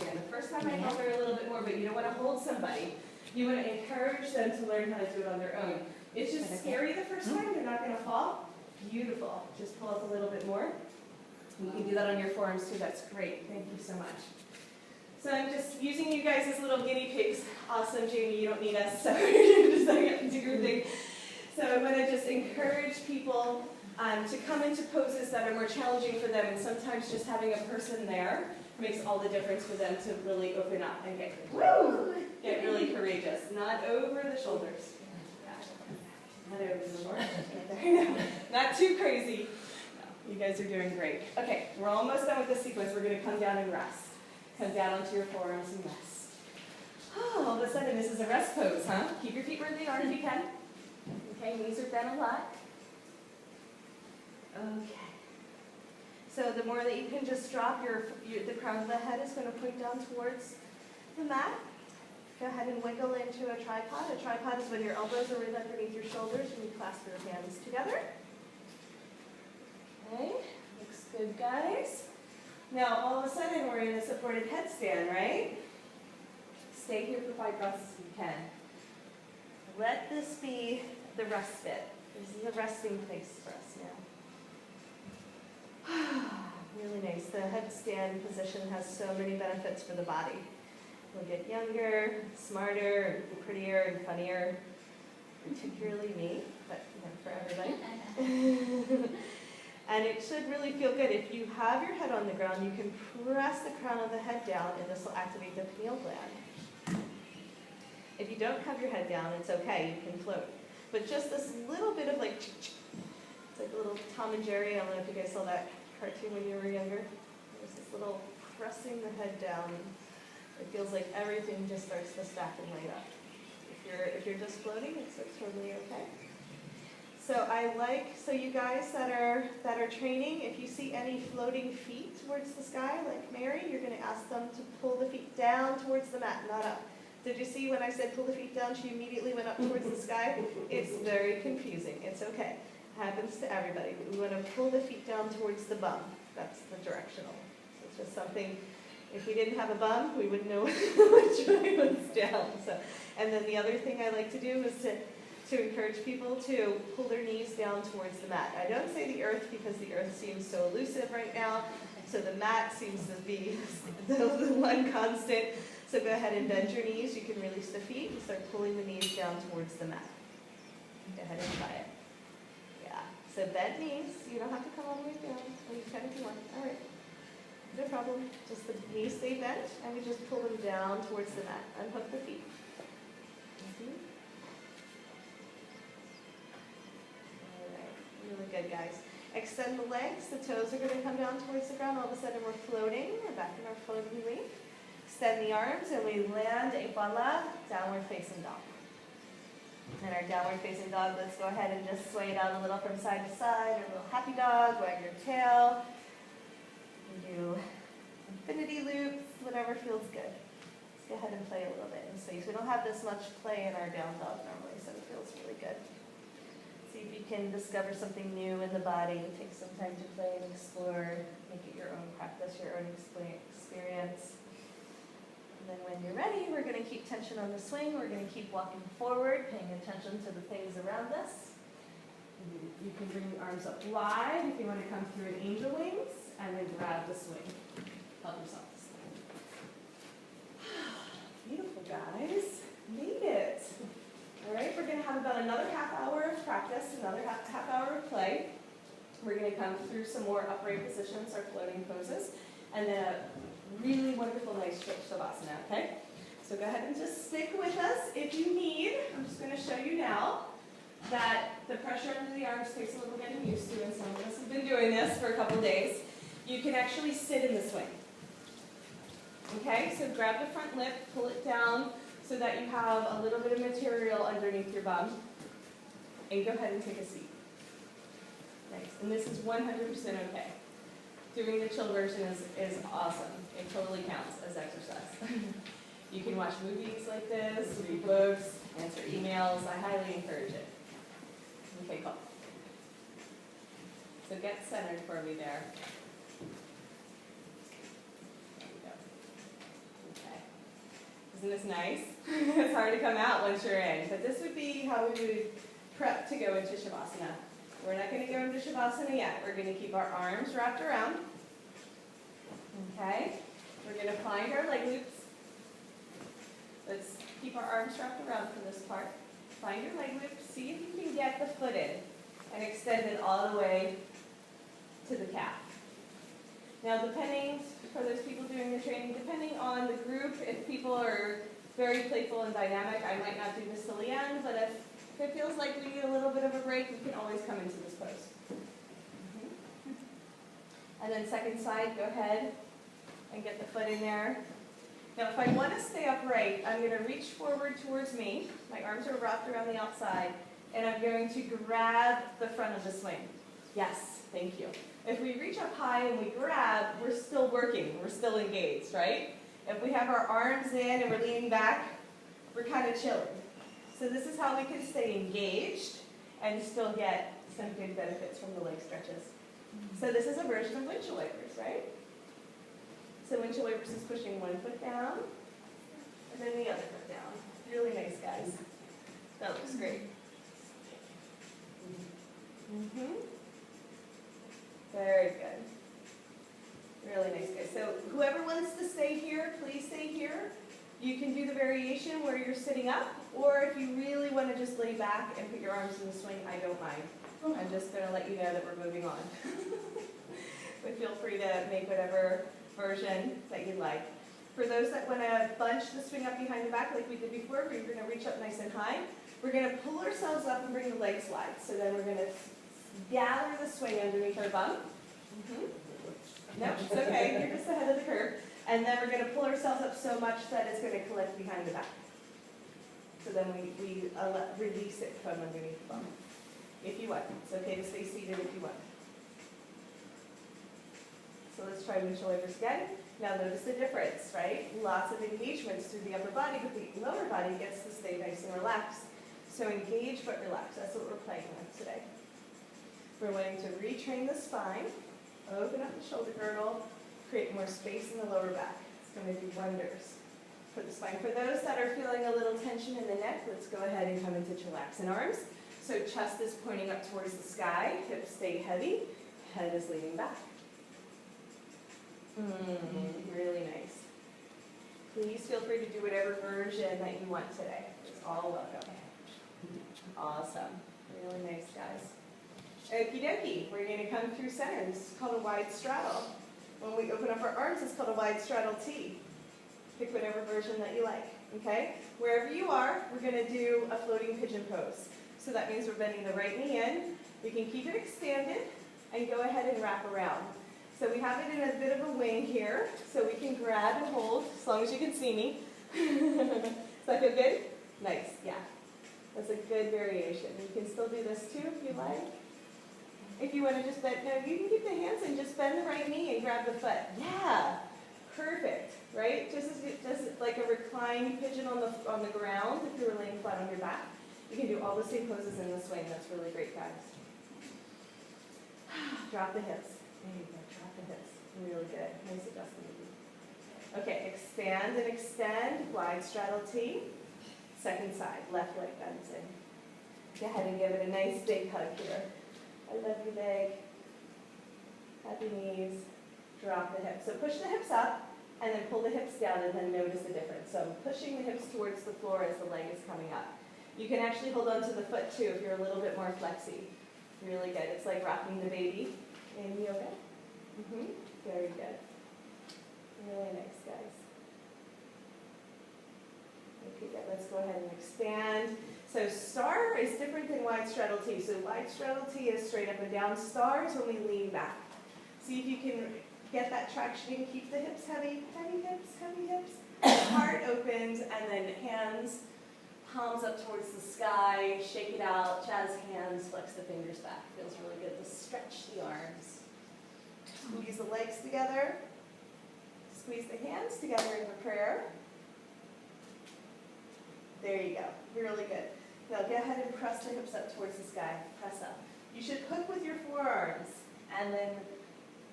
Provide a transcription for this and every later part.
headstand. The first time I held her a little bit more, but you don't want to hold somebody. You want to encourage them to learn how to do it on their own. It's just scary the first time. They're not going to fall. Beautiful. Just pull up a little bit more. You can do that on your forearms too. That's great. Thank you so much. So I'm just using you guys as little guinea pigs. Awesome, Jamie. You don't need us, so you're just like, do your thing. So I want to just encourage people to come into poses that are more challenging for them, and sometimes just having a person there makes all the difference for them to really open up and get really courageous. Not over the shoulders. Not over the shoulders. Not too crazy. No, you guys are doing great. Okay, we're almost done with this sequence. We're going to come down and rest. Come down onto your forearms and rest. Oh, all of a sudden this is a rest pose, huh? Keep your feet where they are if you can. Okay, knees are bent a lot. Okay. So the more that you can just drop the crown of the head is going to point down towards the mat. Go ahead and wiggle into a tripod. A tripod is when your elbows are right underneath your shoulders and you clasp your hands together. Okay, looks good, guys. Now, all of a sudden, we're in a supported headstand, right? Stay here for 5 breaths if you can. Let this be the respite. This is a resting place for us now. Really nice. The headstand position has so many benefits for the body. We'll get younger, smarter, and prettier, and funnier. Particularly me, but for everybody. And it should really feel good. If you have your head on the ground, you can press the crown of the head down, and this will activate the pineal gland. If you don't have your head down, it's okay. You can float. But just this little bit of like, it's like a little Tom and Jerry. I don't know if you guys saw that cartoon when you were younger. There's this little pressing the head down. It feels like everything just starts to stack and light up. If you're just floating, it's totally okay. So you guys that are training, if you see any floating feet towards the sky, like Mary, you're going to ask them to pull the feet down towards the mat, not up. Did you see when I said pull the feet down, she immediately went up towards the sky? It's very confusing. It's okay. It happens to everybody. We want to pull the feet down towards the bum. That's the directional. So it's just something, if we didn't have a bum, we wouldn't know which way was down. And then the other thing I like to do is to encourage people to pull their knees down towards the mat. I don't say the earth because the earth seems so elusive right now, so the mat seems to be the one constant. So go ahead and bend your knees. You can release the feet and start pulling the knees down towards the mat. Go ahead and try it. Yeah. So bend knees. You don't have to come all the way down. You can if you want. All right. No problem. Just the knees stay bent, and we just pull them down towards the mat. Unhook the feet. Really good, guys. Extend the legs. The toes are going to come down towards the ground. All of a sudden, we're floating. We're back in our floating leaf. Extend the arms, and we land a voila, downward facing dog. And our downward facing dog, let's go ahead and just sway it out a little from side to side. A little happy dog, wag your tail. You do infinity loops, whatever feels good. Let's go ahead and play a little bit in space. We don't have this much play in our down dog normally, so it feels really good. See if you can discover something new in the body. Take some time to play and explore. Make it your own practice, your own experience. And then when you're ready, we're going to keep tension on the swing. We're going to keep walking forward, paying attention to the things around us. You can bring the arms up wide if you want to come through an angel wings, and then grab the swing. Help yourself to swing. Beautiful, guys. Made it. All right, we're going to have about another half hour of practice, another half hour of play. We're going to come through some more upright positions, our floating poses, and then a really wonderful, nice shavasana, okay? So go ahead and just stick with us if you need. I'm just going to show you now that the pressure under the arms takes a little getting used to, and some of us have been doing this for a couple of days. You can actually sit in the swing. Okay, so grab the front lip, pull it down, so that you have a little bit of material underneath your bum, and go ahead and take a seat. Nice. And this is 100% okay. Doing the chill version is awesome. It totally counts as exercise. You can watch movies like this, read books, answer emails. I highly encourage it. Okay, cool. So get centered for me there. There we go. Isn't this nice? It's hard to come out once you're in, but this would be how we would prep to go into Shavasana. We're not going to go into Shavasana yet. We're going to keep our arms wrapped around. Okay? We're going to find our leg loops. Let's keep our arms wrapped around for this part. Find your leg loop. See if you can get the foot in and extend it all the way to the calf. Now, depending, for those people doing the training, depending on the group, if people are very playful and dynamic, I might not do this till the end, but if it feels like we need a little bit of a break, we can always come into this pose. And then second side, go ahead and get the foot in there. Now, if I want to stay upright, I'm going to reach forward towards me. My arms are wrapped around the outside, and I'm going to grab the front of the swing. Yes, thank you. If we reach up high and we grab, we're still working. We're still engaged, right? If we have our arms in and we're leaning back, we're kind of chilling. So this is how we can stay engaged and still get some good benefits from the leg stretches. So this is a version of windshield wipers, right? So windshield wipers is pushing one foot down and then the other foot down. Really nice, guys. That looks great. Very good. Really nice, guys. So whoever wants to stay here, please stay here. You can do the variation where you're sitting up, or if you really want to just lay back and put your arms in the swing, I don't mind. I'm just going to let you know that we're moving on. But feel free to make whatever version that you like. For those that want to bunch the swing up behind the back like we did before, we're going to reach up nice and high. We're going to pull ourselves up and bring the legs wide. So then we're going to gather the swing underneath our bum. No, it's okay. You're just ahead of the curve. And then we're going to pull ourselves up so much that it's going to collect behind the back. So then we release it from underneath the bum. If you want. It's okay to stay seated if you want. So let's try windshield wipers again. Now notice the difference, right? Lots of engagements through the upper body, but the lower body gets to stay nice and relaxed. So engage but relax. That's what we're playing with today. We're wanting to retrain the spine, open up the shoulder girdle, create more space in the lower back. It's going to do wonders for the spine. For those that are feeling a little tension in the neck, let's go ahead and come into chillaxin arms. So chest is pointing up towards the sky, hips stay heavy, head is leaning back. Really nice. Please feel free to do whatever version that you want today. It's all welcome. Awesome. Really nice, guys. Okie dokie. We're going to come through center. This is called a wide straddle. When we open up our arms, it's called a wide straddle T. Pick whatever version that you like. Okay? Wherever you are, we're going to do a floating pigeon pose. So that means we're bending the right knee in. We can keep it expanded and go ahead and wrap around. So we have it in a bit of a wing here, so we can grab and hold, as long as you can see me. Does that feel good? Nice, yeah. That's a good variation. You can still do this too if you like. If you want to just bend, no, you can keep the hands and just bend the right knee and grab the foot. Yeah, perfect, right? Just like a reclined pigeon on the ground if you were laying flat on your back. You can do all the same poses in the swing. That's really great, guys. Drop the hips. There you go. Drop the hips. Really good. Nice adjustment. Okay, expand and extend. Wide straddle T. Second side. Left leg bends in. Go ahead and give it a nice big hug here. I love you, leg. Happy knees. Drop the hips. So push the hips up and then pull the hips down and then notice the difference. So I'm pushing the hips towards the floor as the leg is coming up. You can actually hold on to the foot too if you're a little bit more flexy. Really good. It's like rocking the baby in yoga. Very good. Really nice, guys. Okay, good. Let's go ahead and expand. So star is different than wide straddle T. So wide straddle T is straight up and down. Star is when we lean back. See if you can get that traction and keep the hips heavy. Heavy hips, heavy hips. Heart opens and then hands, palms up towards the sky. Shake it out. Jazz hands. Flex the fingers back. Feels really good. Let's stretch the arms. Squeeze the legs together. Squeeze the hands together in the prayer. There you go. Really good. Now go ahead and press the hips up towards the sky. Press up. You should hook with your forearms and then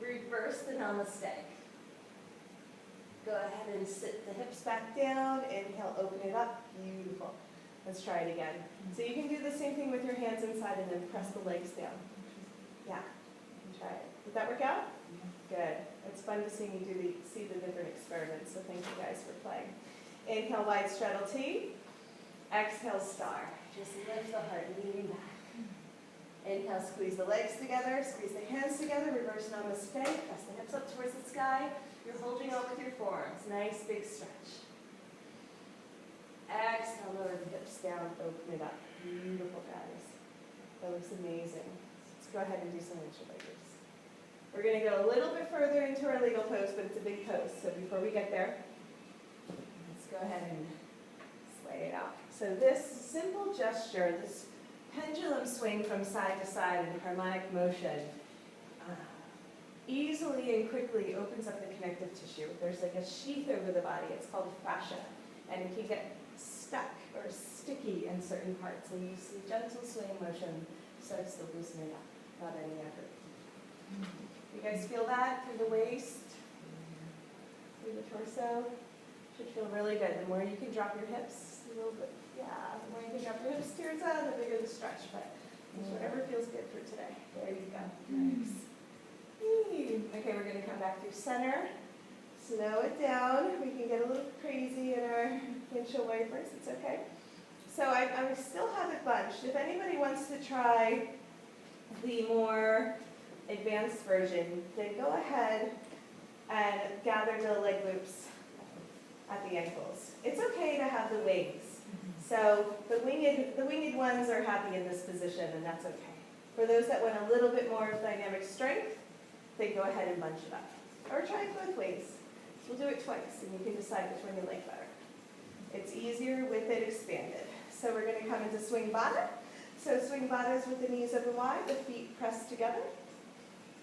reverse the namaste. Go ahead and sit the hips back down. Inhale, open it up. Beautiful. Let's try it again. So you can do the same thing with your hands inside and then press the legs down. Yeah, you can try it. Did that work out? Good. It's fun to see the different experiments, so thank you guys for playing. Inhale, wide straddle T. Exhale, star. Just lift the heart, lean back. Inhale, squeeze the legs together, squeeze the hands together, reverse namaste, press the hips up towards the sky. You're holding on with your forearms. Nice big stretch. Exhale, lower the hips down, open it up. Beautiful, guys. That looks amazing. Let's go ahead and do some windshield legs. We're going to go a little bit further into our legal pose, but it's a big pose. So before we get there, let's go ahead and sway it out. So this simple gesture, this pendulum swing from side to side in harmonic motion, easily and quickly opens up the connective tissue. There's like a sheath over the body. It's called fascia. And it can get stuck or sticky in certain parts. And you see gentle swaying motion starts to loosen it up without any effort. You guys feel that through the waist, through the torso? Should feel really good. The more you can drop your hips, a little bit, yeah, the more you can drop your hips towards that, the bigger the stretch. But it's whatever feels good for today. There you go. Nice. Okay, we're going to come back through center. Slow it down. We can get a little crazy in our windshield wipers. It's okay. So I still have it bunched. If anybody wants to try the more advanced version, then go ahead and gather the leg loops at the ankles. It's okay to have the wings. So the winged ones are happy in this position, and that's okay. For those that want a little bit more dynamic strength, then go ahead and bunch it up. Or try it both ways. We'll do it twice, and you can decide which one you like better. It's easier with it expanded. So we're going to come into swing bata. So swing bata is with the knees open wide, the feet pressed together.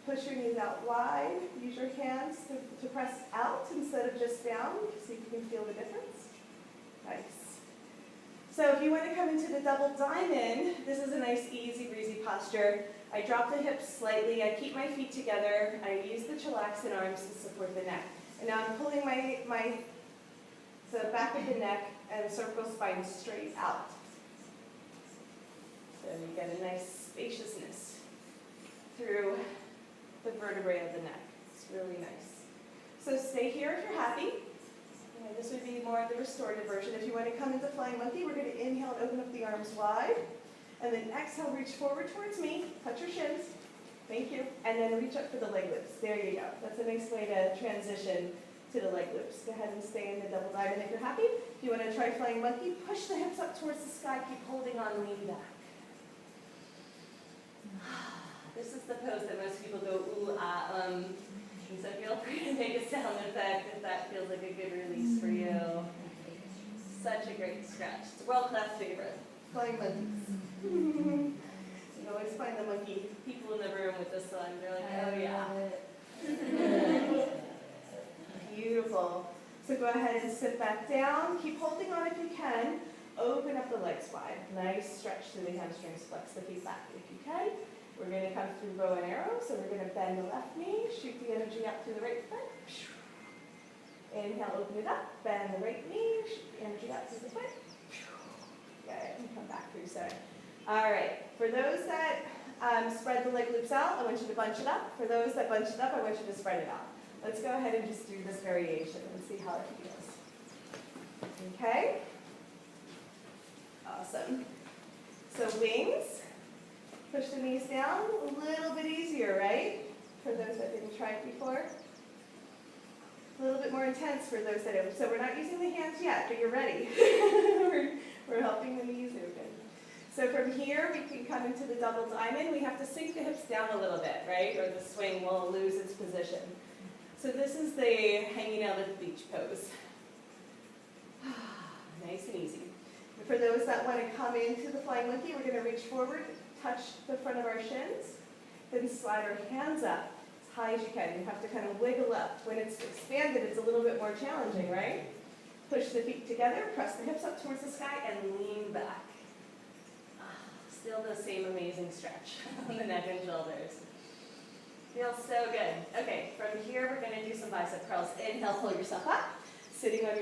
Push your knees out wide. Use your hands to press out instead of just down, so you can feel the difference. Nice. So if you want to come into the double diamond, this is a nice, easy, breezy posture. I drop the hips slightly. I keep my feet together. I use the chillaxing arms to support the neck. And now I'm pulling the back of the neck and cervical spine straight out. So you get a nice spaciousness through the vertebrae of the neck. It's really nice. So stay here if you're happy. This would be more of the restorative version. If you want to come into flying monkey, we're going to inhale and open up the arms wide. And then exhale, reach forward towards me. Touch your shins. Thank you. And then reach up for the leg loops. There you go. That's a nice way to transition to the leg loops. Go ahead and stay in the double diamond if you're happy. If you want to try flying monkey, push the hips up towards the sky. Keep holding on, lean back. This is the pose that most people go, ooh, ah, and so feel free to make a sound effect if that feels like a good release for you. Such a great stretch. It's a world-class favorite. Flying monkeys. You always find the monkey people in the room with this one. They're like, oh yeah. Beautiful. So go ahead and sit back down. Keep holding on if you can. Open up the legs wide. Nice stretch through the hamstrings. Flex the feet back if you can. We're going to come through bow and arrow. So we're going to bend the left knee. Shoot the energy up through the right foot. Inhale, open it up. Bend the right knee. Shoot the energy up through the foot. Good. And come back through center. All right. For those that spread the leg loops out, I want you to bunch it up. For those that bunch it up, I want you to spread it out. Let's go ahead and just do this variation and see how it feels. Okay? Awesome. So wings. Push the knees down. A little bit easier, right? For those that didn't try it before. A little bit more intense for those that have. So we're not using the hands yet, but you're ready. we're helping the knees open. So from here, we can come into the double diamond. We have to sink the hips down a little bit, right? Or the swing will lose its position. So this is the hanging out at the beach pose. Nice and easy. And for those that want to come into the flying monkey, we're going to reach forward, touch the front of our shins, then slide our hands up as high as you can. You have to kind of wiggle up. When it's expanded, it's a little bit more challenging, right? Push the feet together, press the hips up towards the sky, and lean back. Still the same amazing stretch on the neck and shoulders. Feels so good. Okay, from here we're going to do some bicep curls. Inhale, pull yourself up. Sitting on your